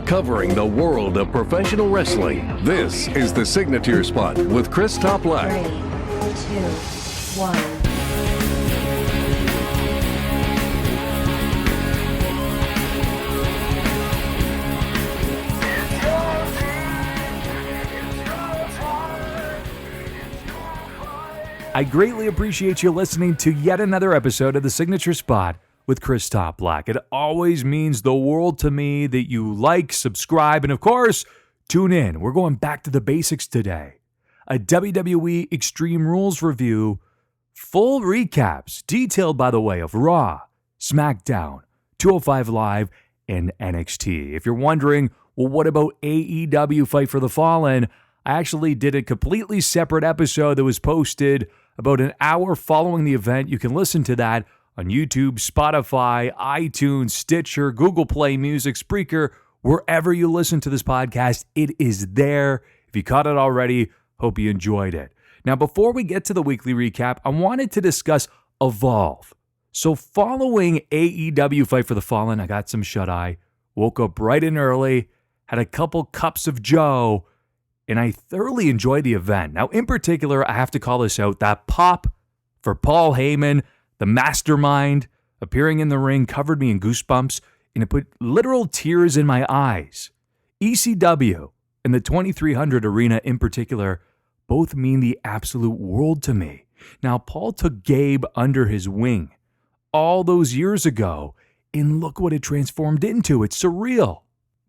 covering the world of professional wrestling. This is the Signature Spot with Chris Toplack. 3, 2, 1. I greatly appreciate you listening to yet another episode of The Signature Spot with Chris Toplack. It always means the world to me that you like, subscribe, and of course, tune in. We're going back to the basics today. A WWE Extreme Rules review, full recaps, detailed by the way of Raw, Smackdown, 205 Live, and NXT. If you're wondering, well, what about AEW Fight for the Fallen? I actually did a completely separate episode that was posted about an hour following the event. You can listen to that on YouTube, Spotify, iTunes, Stitcher, Google Play Music, Spreaker, wherever you listen to this podcast. It is there. If you caught it already, hope you enjoyed it. Now, before we get to the weekly recap, I wanted to discuss Evolve. So following AEW Fight for the Fallen, I got some shut-eye, woke up bright and early, had a couple cups of Joe, and I thoroughly enjoyed the event. Now, in particular, I have to call this out, that pop for Paul Heyman, the mastermind, appearing in the ring, covered me in goosebumps, and it put literal tears in my eyes. ECW and the 2300 Arena in particular both mean the absolute world to me. Now, Paul took Gabe under his wing all those years ago, and look what it transformed into. It's surreal.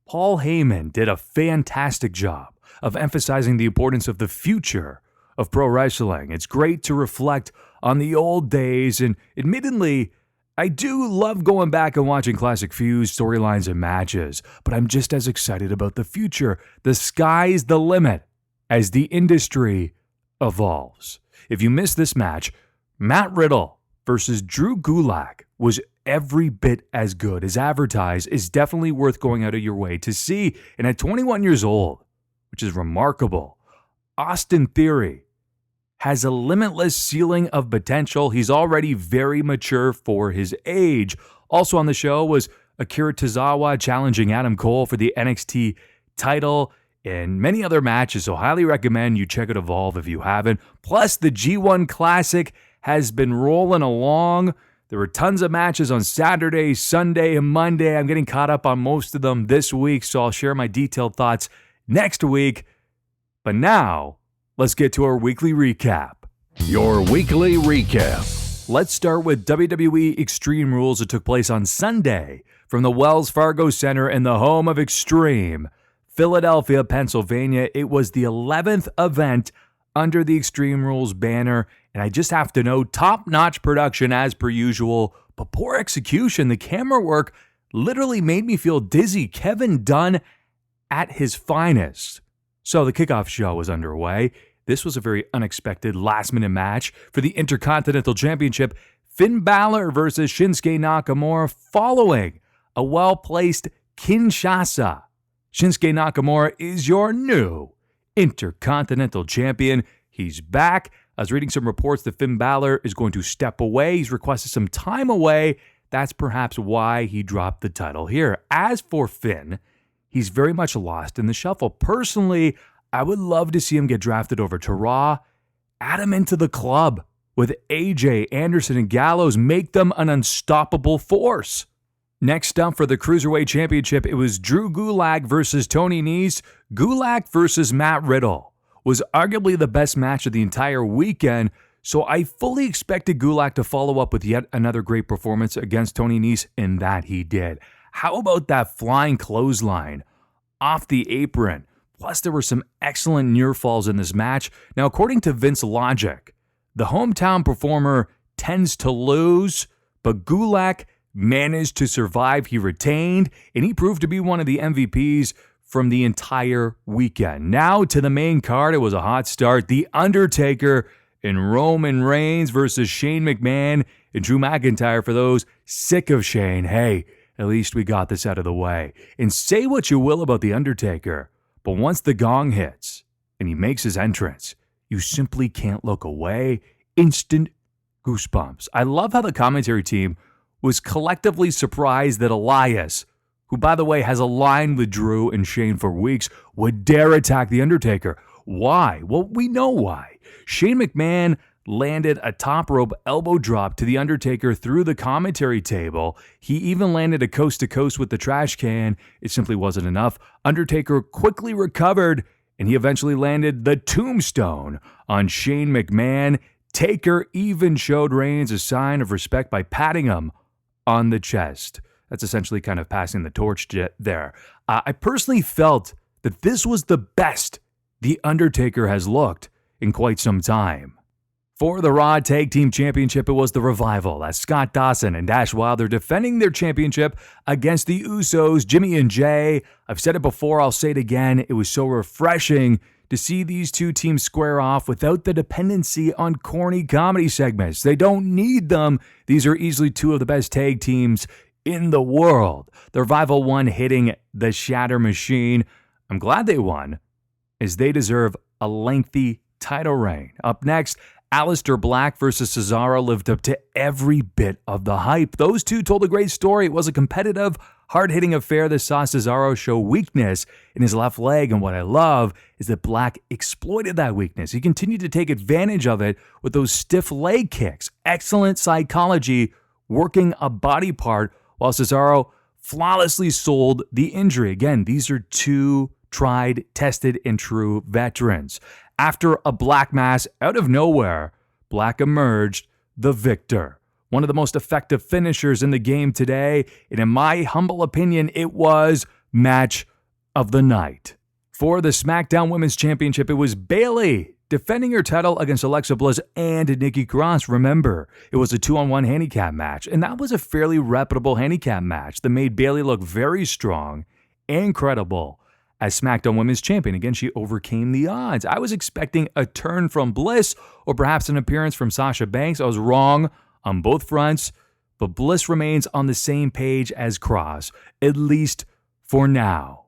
Paul Heyman did a fantastic job of emphasizing the importance of the future of pro wrestling. It's great to reflect on the old days, and admittedly, I do love going back and watching classic feuds, storylines, and matches, but I'm just as excited about the future. The sky's the limit as the industry evolves. If you missed this match, Matt Riddle versus Drew Gulak was every bit as good as advertised. Is definitely worth going out of your way to see, and at 21 years old, which is remarkable, Austin Theory has a limitless ceiling of potential. He's already very mature for his age. Also on the show was Akira Tozawa challenging Adam Cole for the NXT title and many other matches, so highly recommend you check out Evolve if you haven't. Plus, the G1 Classic has been rolling along. There were tons of matches on Saturday, Sunday, and Monday. I'm getting caught up on most of them this week, so I'll share my detailed thoughts next week. But now, let's get to our weekly recap. Your weekly recap. Let's start with WWE Extreme Rules that took place on Sunday from the Wells Fargo Center in the home of Extreme, Philadelphia, Pennsylvania. It was the 11th event under the Extreme Rules banner, and I just have to note, top-notch production as per usual, but poor execution. The camera work literally made me feel dizzy. Kevin Dunn at his finest. So the kickoff show was underway. This was a very unexpected last-minute match for the Intercontinental Championship. Finn Balor versus Shinsuke Nakamura following a well-placed Kinshasa. Shinsuke Nakamura is your new Intercontinental Champion. He's back. I was reading some reports that Finn Balor is going to step away. He's requested some time away. That's perhaps why he dropped the title here. As for Finn, he's very much lost in the shuffle. Personally, I would love to see him get drafted over to Raw. Add him into the club with AJ, Anderson, and Gallows. Make them an unstoppable force. Next up for the Cruiserweight Championship, it was Drew Gulak versus Tony Nese. Gulak versus Matt Riddle was arguably the best match of the entire weekend, so I fully expected Gulak to follow up with yet another great performance against Tony Nese, and that he did. How about that flying clothesline off the apron? Plus, there were some excellent near falls in this match. Now, according to Vince Logic, the hometown performer tends to lose, but Gulak managed to survive. He retained, and he proved to be one of the MVPs from the entire weekend. Now to the main card. It was a hot start. The Undertaker and Roman Reigns versus Shane McMahon and Drew McIntyre. For those sick of Shane, hey, at least we got this out of the way. And say what you will about The Undertaker, but once the gong hits and he makes his entrance, you simply can't look away. Instant goosebumps. I love how the commentary team was collectively surprised that Elias, who, by the way, has aligned with Drew and Shane for weeks, would dare attack The Undertaker. Why? Well, we know why. Shane McMahon landed a top rope elbow drop to The Undertaker through the commentary table. He even landed a coast to coast with the trash can. It simply wasn't enough. Undertaker quickly recovered, and he eventually landed the tombstone on Shane McMahon. Taker even showed Reigns a sign of respect by patting him on the chest. That's essentially kind of passing the torch there. I personally felt that this was the best The Undertaker has looked in quite some time. For the Raw Tag Team Championship, it was the Revival as Scott Dawson and Dash Wilder defending their championship against the Usos, Jimmy and Jay. I've said it before, I'll say it again. It was so refreshing to see these two teams square off without the dependency on corny comedy segments. They don't need them. These are easily two of the best tag teams in the world. The Revival won, hitting the Shatter Machine. I'm glad they won, as they deserve a lengthy title reign. Up next, Aleister Black versus Cesaro lived up to every bit of the hype. Those two told a great story. It was a competitive, hard-hitting affair that saw Cesaro show weakness in his left leg, and what I love is that Black exploited that weakness. He continued to take advantage of it with those stiff leg kicks. Excellent psychology, working a body part, while Cesaro flawlessly sold the injury. Again, these are two tried, tested, and true veterans. After a Black mass out of nowhere, Black emerged the victor. One of the most effective finishers in the game today, and in my humble opinion, it was match of the night. For the SmackDown Women's Championship, it was Bayley defending her title against Alexa Bliss and Nikki Cross. Remember, it was a 2-on-1 handicap match, and that was a fairly reputable handicap match that made Bayley look very strong and credible as SmackDown Women's Champion. Again, she overcame the odds. I was expecting a turn from Bliss or perhaps an appearance from Sasha Banks. I was wrong on both fronts, but Bliss remains on the same page as Cross, at least for now.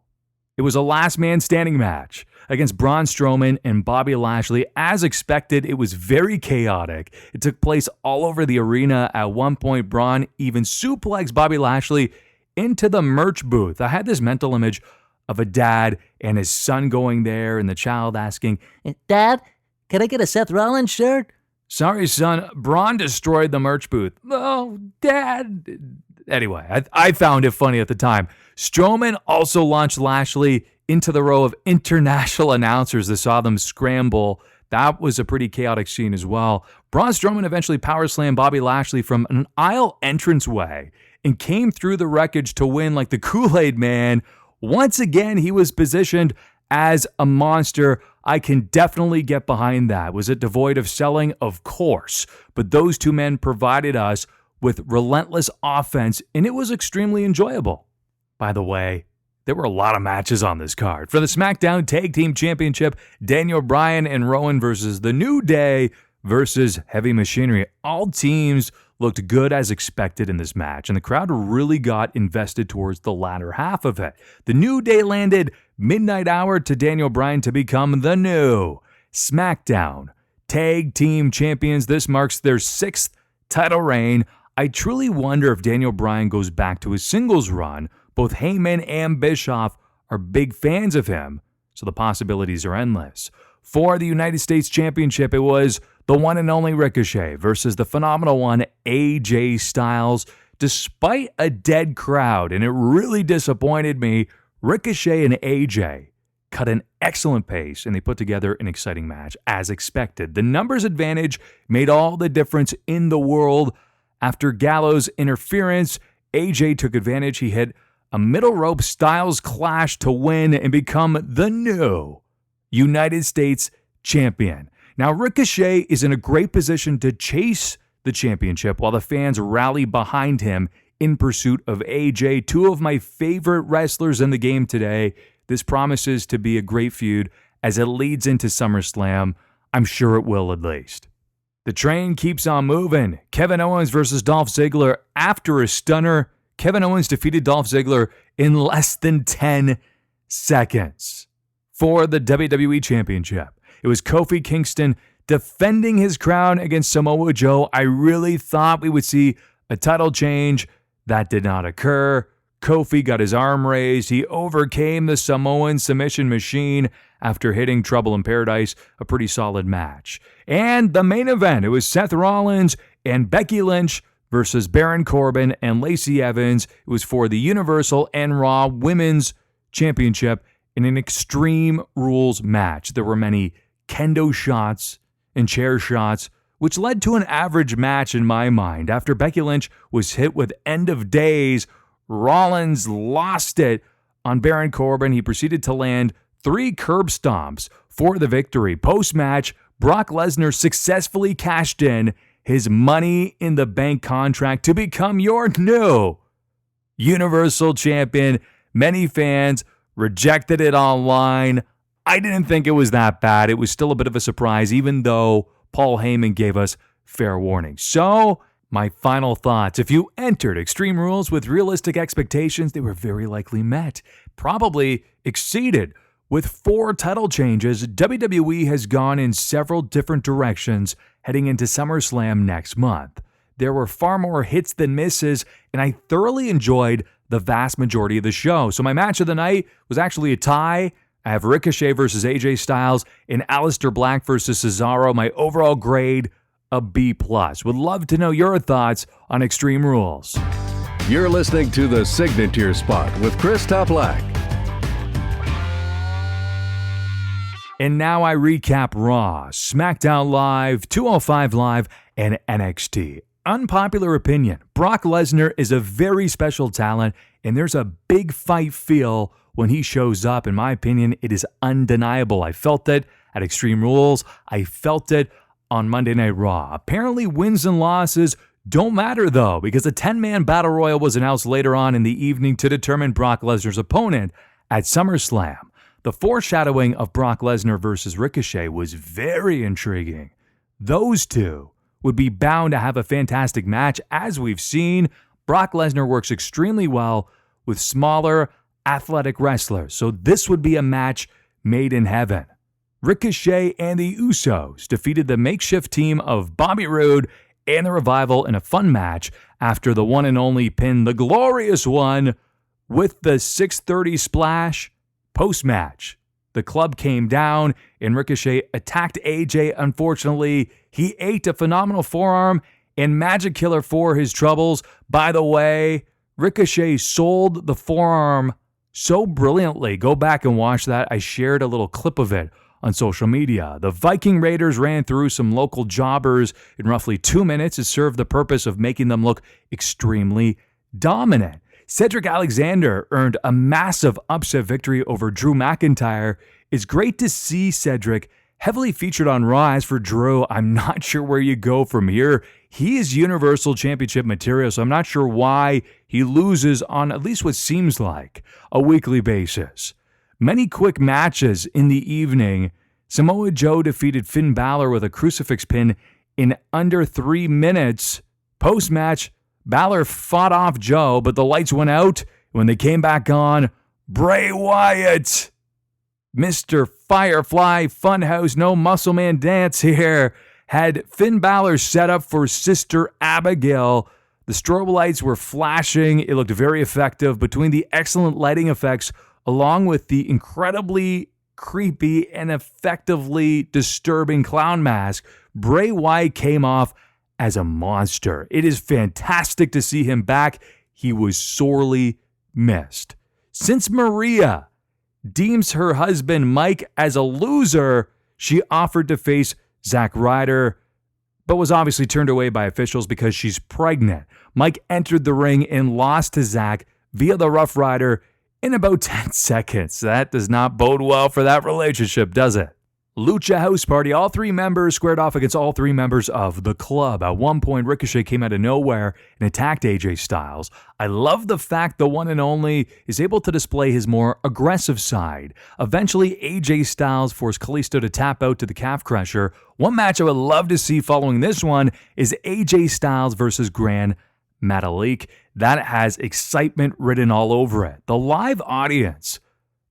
It was a last man standing match against Braun Strowman and Bobby Lashley. As expected, it was very chaotic. It took place all over the arena. At one point, Braun even suplexed Bobby Lashley into the merch booth. I had this mental image of a dad and his son going there and the child asking, Dad, can I get a Seth Rollins shirt? Sorry, son, Braun destroyed the merch booth. Oh, Dad. Anyway, I found it funny at the time. Strowman also launched Lashley into the row of international announcers that saw them scramble. That was a pretty chaotic scene as well. Braun Strowman eventually power slammed Bobby Lashley from an aisle entranceway and came through the wreckage to win like the Kool-Aid Man. Once again, he was positioned as a monster. I can definitely get behind that. Was it devoid of selling? Of course. But those two men provided us with relentless offense, and it was extremely enjoyable. By the way, there were a lot of matches on this card. For the SmackDown Tag Team Championship, Daniel Bryan and Rowan versus The New Day versus Heavy Machinery. All teams looked good as expected in this match, and the crowd really got invested towards the latter half of it. The New Day landed Midnight Hour to Daniel Bryan to become the new SmackDown Tag Team Champions. This marks their 6th title reign. I truly wonder if Daniel Bryan goes back to his singles run. Both Heyman and Bischoff are big fans of him, so the possibilities are endless. For the United States Championship, it was the one and only Ricochet versus the phenomenal one, AJ Styles. Despite a dead crowd, and it really disappointed me, Ricochet and AJ cut an excellent pace, and they put together an exciting match, as expected. The numbers advantage made all the difference in the world. After Gallows' interference, AJ took advantage. He hit a middle rope Styles clash to win and become the new United States champion. Now, Ricochet is in a great position to chase the championship while the fans rally behind him in pursuit of AJ, two of my favorite wrestlers in the game today. This promises to be a great feud as it leads into SummerSlam. I'm sure it will, at least. The train keeps on moving. Kevin Owens versus Dolph Ziggler. After a stunner, Kevin Owens defeated Dolph Ziggler in less than 10 seconds. For the WWE Championship, it was Kofi Kingston defending his crown against Samoa Joe. I really thought we would see a title change. That did not occur. Kofi got his arm raised. He overcame the Samoan submission machine after hitting Trouble in Paradise, a pretty solid match. And the main event, it was Seth Rollins and Becky Lynch versus Baron Corbin and Lacey Evans. It was for the Universal and Raw Women's Championship in an Extreme Rules match. There were many kendo shots and chair shots, which led to an average match in my mind. After Becky Lynch was hit with End of Days, Rollins lost it on Baron Corbin. He proceeded to land 3 curb stomps for the victory. Post-match, Brock Lesnar successfully cashed in his Money in the Bank contract to become your new Universal Champion. Many fans rejected it online. I didn't think it was that bad. It was still a bit of a surprise, even though Paul Heyman gave us fair warning. So, my final thoughts. If you entered Extreme Rules with realistic expectations, they were very likely met, probably exceeded. With 4 title changes, WWE has gone in several different directions heading into SummerSlam next month. There were far more hits than misses, and I thoroughly enjoyed the vast majority of the show. So my match of the night was actually a tie. I have Ricochet versus AJ Styles and Aleister Black versus Cesaro. My overall grade, a B+. Would love to know your thoughts on Extreme Rules. You're listening to The Signature Spot with Chris Toplack. And now I recap Raw, SmackDown Live, 205 Live, and NXT. Unpopular opinion, Brock Lesnar is a very special talent, and there's a big fight feel when he shows up. In my opinion, it is undeniable. I felt it at Extreme Rules. I felt it on Monday Night Raw. Apparently, wins and losses don't matter, though, because a 10-man battle royal was announced later on in the evening to determine Brock Lesnar's opponent at SummerSlam. The foreshadowing of Brock Lesnar versus Ricochet was very intriguing. Those two would be bound to have a fantastic match. As we've seen, Brock Lesnar works extremely well with smaller, athletic wrestlers, so this would be a match made in heaven. Ricochet and the Usos defeated the makeshift team of Bobby Roode and the Revival in a fun match after the one and only pin, the glorious one, with the 630 splash. Post-match, the club came down and Ricochet attacked AJ. Unfortunately, he ate a phenomenal forearm and Magic Killer for his troubles. By the way, Ricochet sold the forearm so brilliantly. Go back and watch that. I shared a little clip of it on social media. The Viking Raiders ran through some local jobbers in roughly 2 minutes. It served the purpose of making them look extremely dominant. Cedric Alexander earned a massive upset victory over Drew McIntyre. It's great to see Cedric heavily featured on Raw. As for Drew, I'm not sure where you go from here. He is Universal Championship material, so I'm not sure why he loses on at least what seems like a weekly basis. Many quick matches in the evening. Samoa Joe defeated Finn Balor with a crucifix pin in under 3 minutes. Post-match, Balor fought off Joe, but the lights went out. When they came back on, Bray Wyatt, Mr. Firefly Funhouse, no Muscle Man dance here, had Finn Balor set up for Sister Abigail. The strobe lights were flashing. It looked very effective. Between the excellent lighting effects, along with the incredibly creepy and effectively disturbing clown mask, Bray Wyatt came off as a monster. It is fantastic to see him back. He was sorely missed. Since Maria deems her husband Mike as a loser, she offered to face Zack Ryder, but was obviously turned away by officials because she's pregnant. Mike entered the ring and lost to Zack via the Rough Rider in about 10 seconds. That does not bode well for that relationship, does it? Lucha House Party. All 3 members squared off against all 3 members of the club. At one point, Ricochet came out of nowhere and attacked AJ Styles. I love the fact the one and only is able to display his more aggressive side. Eventually, AJ Styles forced Kalisto to tap out to the calf crusher. One match I would love to see following this one is AJ Styles versus Gran Metalik. That has excitement written all over it. The live audience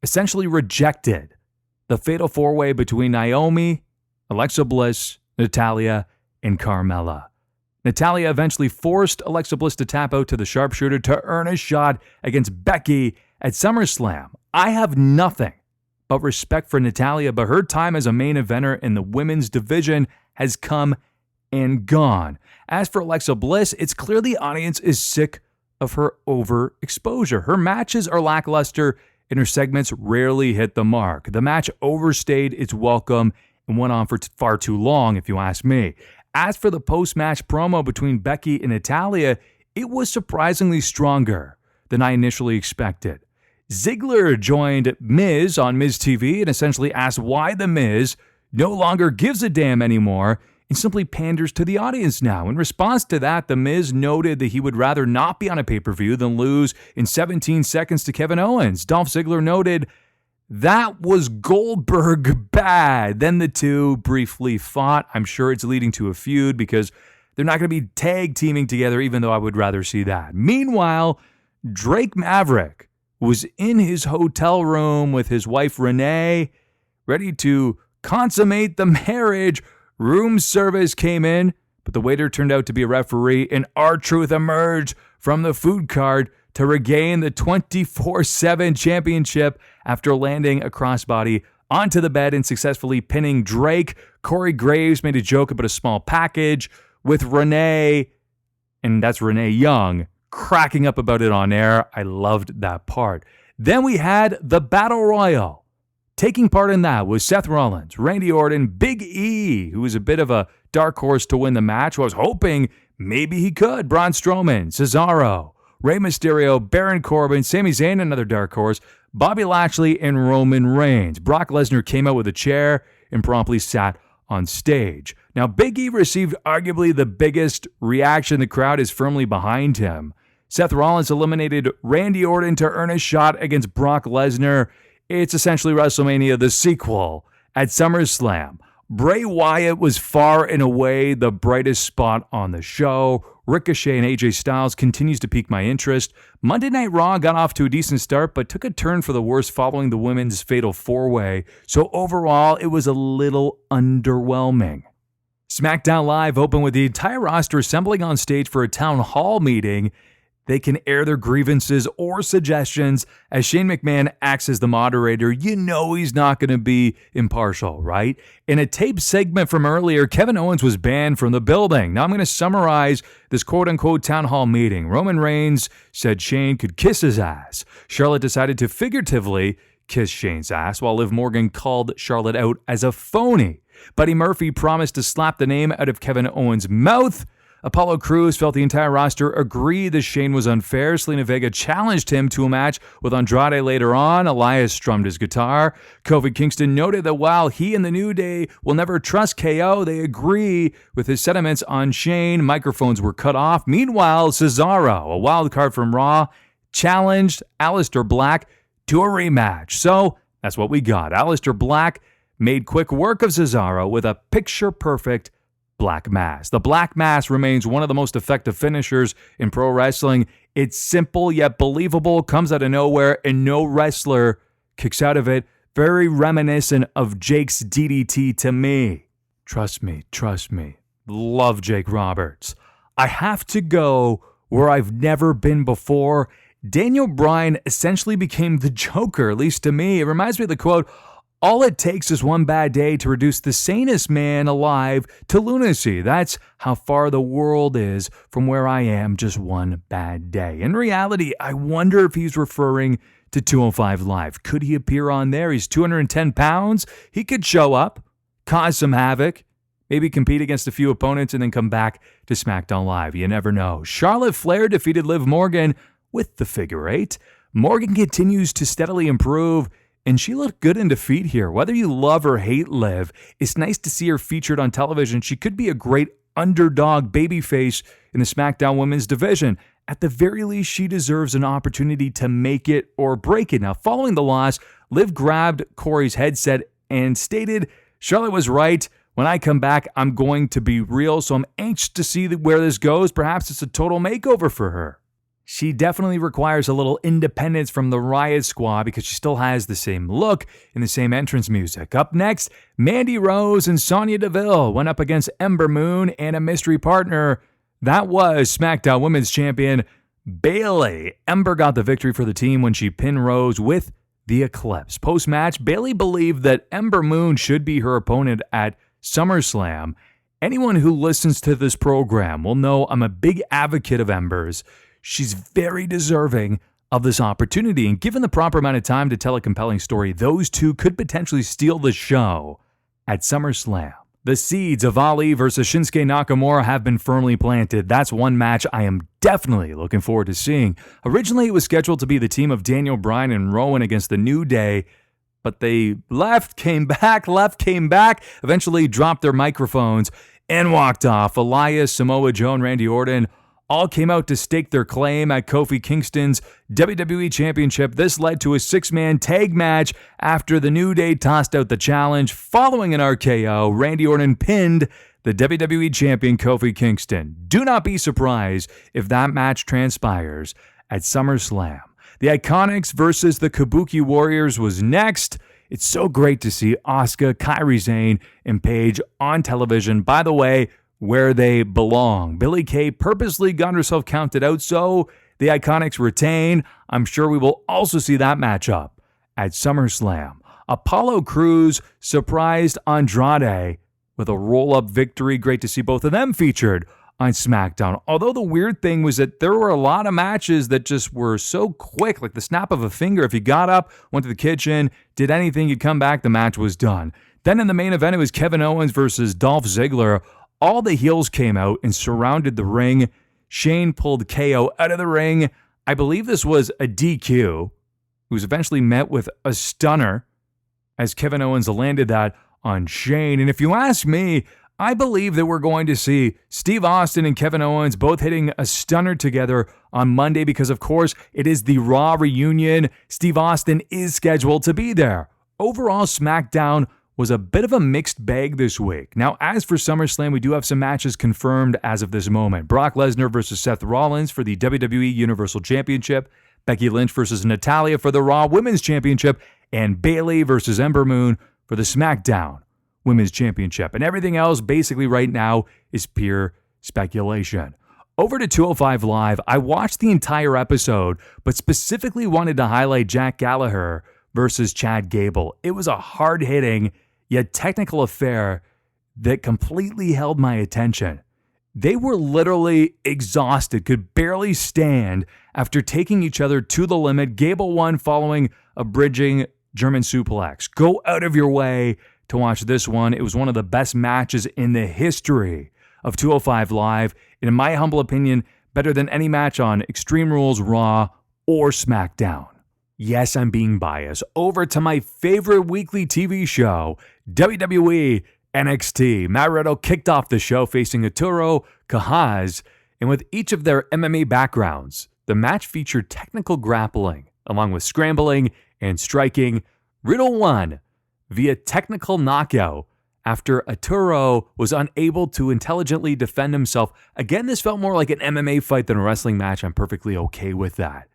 essentially rejected the fatal 4-way between Naomi, Alexa Bliss, Natalya, and Carmella. Natalya eventually forced Alexa Bliss to tap out to the sharpshooter to earn a shot against Becky at SummerSlam. I have nothing but respect for Natalya, but her time as a main eventer in the women's division has come and gone. As for Alexa Bliss, it's clear the audience is sick of her overexposure. Her matches are lackluster and her segments rarely hit the mark. The match overstayed its welcome and went on for far too long, if you ask me. As for the post-match promo between Becky and Natalya, it was surprisingly stronger than I initially expected. Ziggler joined Miz on Miz TV and essentially asked why The Miz no longer gives a damn anymore and simply panders to the audience now. In response to that, The Miz noted that he would rather not be on a pay-per-view than lose in 17 seconds to Kevin Owens. Dolph Ziggler noted that was Goldberg bad. Then the two briefly fought. I'm sure it's leading to a feud because they're not going to be tag teaming together, even though I would rather see that. Meanwhile, Drake Maverick was in his hotel room with his wife Renee, ready to consummate the marriage. Room service came in, but the waiter turned out to be a referee, and R-Truth emerged from the food cart to regain the 24/7 championship after landing a crossbody onto the bed and successfully pinning Drake. Corey Graves made a joke about a small package with Renee, and that's Renee Young, cracking up about it on air. I loved that part. Then we had the Battle Royal. Taking part in that was Seth Rollins, Randy Orton, Big E, who was a bit of a dark horse to win the match. I was hoping maybe he could. Braun Strowman, Cesaro, Rey Mysterio, Baron Corbin, Sami Zayn, another dark horse, Bobby Lashley, and Roman Reigns. Brock Lesnar came out with a chair and promptly sat on stage. Now, Big E received arguably the biggest reaction. The crowd is firmly behind him. Seth Rollins eliminated Randy Orton to earn a shot against Brock Lesnar. It's essentially WrestleMania, the sequel, at SummerSlam. Bray Wyatt was far and away the brightest spot on the show. Ricochet and AJ Styles continues to pique my interest. Monday Night Raw got off to a decent start, but took a turn for the worse following the women's fatal four-way. So overall, it was a little underwhelming. SmackDown Live opened with the entire roster assembling on stage for a town hall meeting. They can air their grievances or suggestions. As Shane McMahon acts as the moderator, you know he's not going to be impartial, right? In a taped segment from earlier, Kevin Owens was banned from the building. Now I'm going to summarize this quote-unquote town hall meeting. Roman Reigns said Shane could kiss his ass. Charlotte decided to figuratively kiss Shane's ass, while Liv Morgan called Charlotte out as a phony. Buddy Murphy promised to slap the name out of Kevin Owens' mouth. Apollo Crews felt the entire roster agreed that Shane was unfair. Selena Vega challenged him to a match with Andrade later on. Elias strummed his guitar. Kofi Kingston noted that while he and the New Day will never trust KO, they agree with his sentiments on Shane. Microphones were cut off. Meanwhile, Cesaro, a wild card from Raw, challenged Aleister Black to a rematch. So that's what we got. Aleister Black made quick work of Cesaro with a picture-perfect Black Mass. The Black Mass remains one of the most effective finishers in pro wrestling. It's simple yet believable, comes out of nowhere, and no wrestler kicks out of it. Very reminiscent of Jake's DDT to me. Trust me. Love Jake Roberts. I have to go where I've never been before. Daniel Bryan essentially became the Joker, at least to me. It reminds me of the quote, "All it takes is one bad day to reduce the sanest man alive to lunacy." That's how far the world is from where I am, just one bad day. In reality, I wonder if he's referring to 205 Live. Could he appear on there? He's 210 pounds. He could show up, cause some havoc, maybe compete against a few opponents, and then come back to SmackDown Live. You never know. Charlotte Flair defeated Liv Morgan with the figure eight. Morgan continues to steadily improve, and she looked good in defeat here. Whether you love or hate Liv, it's nice to see her featured on television. She could be a great underdog babyface in the SmackDown Women's division. At the very least, she deserves an opportunity to make it or break it. Now, following the loss, Liv grabbed Corey's headset and stated, "Charlotte was right. When I come back, I'm going to be real, so I'm anxious to see where this goes. Perhaps it's a total makeover for her." She definitely requires a little independence from the Riot Squad because she still has the same look and the same entrance music. Up next, Mandy Rose and Sonya Deville went up against Ember Moon and a mystery partner. That was SmackDown Women's Champion Bayley. Ember got the victory for the team when she pinned Rose with the Eclipse. Post-match, Bayley believed that Ember Moon should be her opponent at SummerSlam. Anyone who listens to this program will know I'm a big advocate of Ember's. She's very deserving of this opportunity, and given the proper amount of time to tell a compelling story, those two could potentially steal the show at SummerSlam. The seeds of Ali versus Shinsuke Nakamura have been firmly planted. That's one match I am definitely looking forward to seeing. Originally, it was scheduled to be the team of Daniel Bryan and Rowan against the New Day, but they left, came back, eventually dropped their microphones and walked off. Elias, Samoa Joe, and Randy Orton all came out to stake their claim at Kofi Kingston's WWE Championship. This led to a 6-man tag match after the New Day tossed out the challenge. Following an RKO, Randy Orton pinned the WWE Champion Kofi Kingston. Do not be surprised if that match transpires at SummerSlam. The Iconics versus the Kabuki Warriors was next. It's so great to see Asuka, Kairi Sane, and Paige on television. By the way, where they belong. Billie Kay purposely got herself counted out, so the Iconics retain. I'm sure we will also see that matchup at SummerSlam. Apollo Crews surprised Andrade with a roll-up victory. Great to see both of them featured on SmackDown. Although the weird thing was that there were a lot of matches that just were so quick, like the snap of a finger. If you got up, went to the kitchen, did anything, you'd come back, the match was done. Then in the main event, it was Kevin Owens versus Dolph Ziggler. All the heels came out and surrounded the ring. Shane pulled KO out of the ring. I believe this was a DQ. It was eventually met with a stunner as Kevin Owens landed that on Shane. And if you ask me, I believe that we're going to see Steve Austin and Kevin Owens both hitting a stunner together on Monday because, of course, it is the Raw reunion. Steve Austin is scheduled to be there. Overall, SmackDown was a bit of a mixed bag this week. Now, as for SummerSlam, we do have some matches confirmed as of this moment. Brock Lesnar versus Seth Rollins for the WWE Universal Championship, Becky Lynch versus Natalya for the Raw Women's Championship, and Bayley versus Ember Moon for the SmackDown Women's Championship. And everything else basically right now is pure speculation. Over to 205 Live, I watched the entire episode, but specifically wanted to highlight Jack Gallagher versus Chad Gable. It was a hard-hitting, yet technical affair that completely held my attention. They were literally exhausted, could barely stand after taking each other to the limit. Gable won following a bridging German suplex. Go out of your way to watch this one. It was one of the best matches in the history of 205 Live. And in my humble opinion, better than any match on Extreme Rules, Raw, or SmackDown. Yes, I'm being biased. Over to my favorite weekly TV show, WWE NXT. Matt Riddle kicked off the show facing Arturo Kahaz, and with each of their MMA backgrounds, the match featured technical grappling, along with scrambling and striking. Riddle won via technical knockout after Arturo was unable to intelligently defend himself. Again, this felt more like an MMA fight than a wrestling match. I'm perfectly okay with that.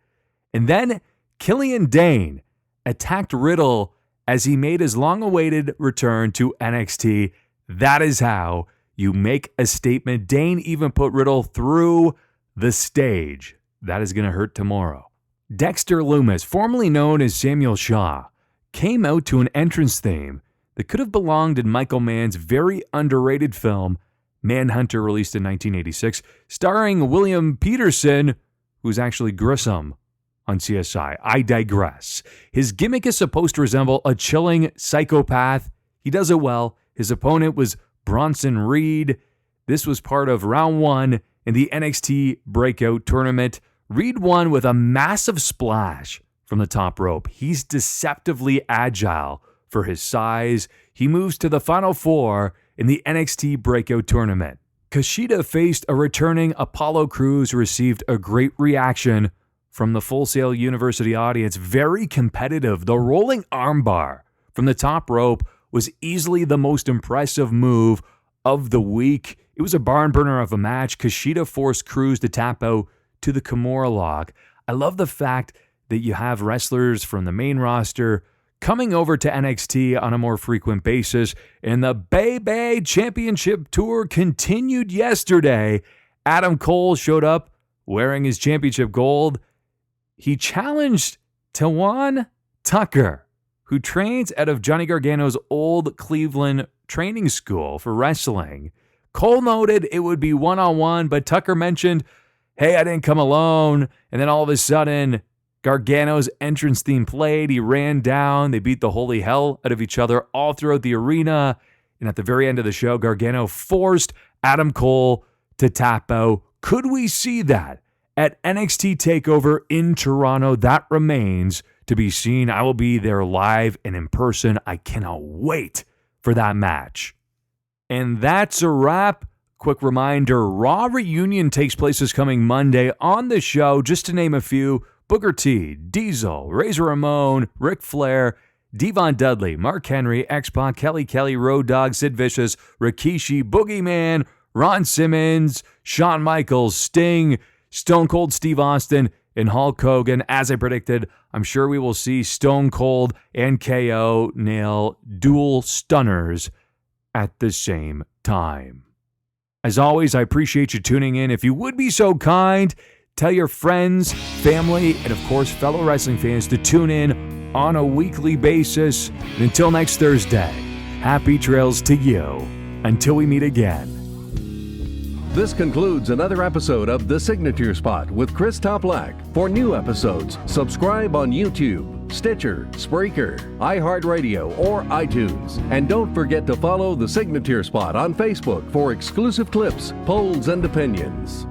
And then Killian Dane attacked Riddle as he made his long-awaited return to NXT. That is how you make a statement. Dane even put Riddle through the stage. That is going to hurt tomorrow. Dexter Lumis, formerly known as Samuel Shaw, came out to an entrance theme that could have belonged in Michael Mann's very underrated film, Manhunter, released in 1986, starring William Peterson, who's actually Grissom on CSI. I digress. His gimmick is supposed to resemble a chilling psychopath. He does it well. His opponent was Bronson Reed. This was part of round 1 in the NXT Breakout Tournament. Reed won with a massive splash from the top rope. He's deceptively agile for his size. He moves to the Final 4 in the NXT Breakout Tournament. Kushida faced a returning Apollo Crews, who received a great reaction from the Full Sail University audience. Very competitive. The rolling armbar from the top rope was easily the most impressive move of the week. It was a barn burner of a match. Kushida forced Crews to tap out to the Kimura lock. I love the fact that you have wrestlers from the main roster coming over to NXT on a more frequent basis. And the Bay Bay Championship Tour continued yesterday Adam Cole showed up wearing his championship gold. He challenged Tawan Tucker, who trains out of Johnny Gargano's old Cleveland training school for wrestling. Cole noted it would be one-on-one, but Tucker mentioned, hey, I didn't come alone. And then all of a sudden, Gargano's entrance theme played. He ran down. They beat the holy hell out of each other all throughout the arena. And at the very end of the show, Gargano forced Adam Cole to tap out. Could we see that at NXT TakeOver in Toronto? That remains to be seen. I will be there live and in person. I cannot wait for that match. And that's a wrap. Quick reminder, Raw Reunion takes place this coming Monday on the show. Just to name a few, Booker T, Diesel, Razor Ramon, Ric Flair, Devon Dudley, Mark Henry, X-Pac, Kelly, Road Dogg, Sid Vicious, Rikishi, Boogeyman, Ron Simmons, Shawn Michaels, Sting, Stone Cold Steve Austin, and Hulk Hogan. As I predicted, I'm sure we will see Stone Cold and KO nail dual stunners at the same time. As always, I appreciate you tuning in. If you would be so kind, tell your friends, family, and of course, fellow wrestling fans to tune in on a weekly basis. And until next Thursday, happy trails to you. Until we meet again. This concludes another episode of The Signature Spot with Chris Toplack. For new episodes, subscribe on YouTube, Stitcher, Spreaker, iHeartRadio, or iTunes. And don't forget to follow The Signature Spot on Facebook for exclusive clips, polls, and opinions.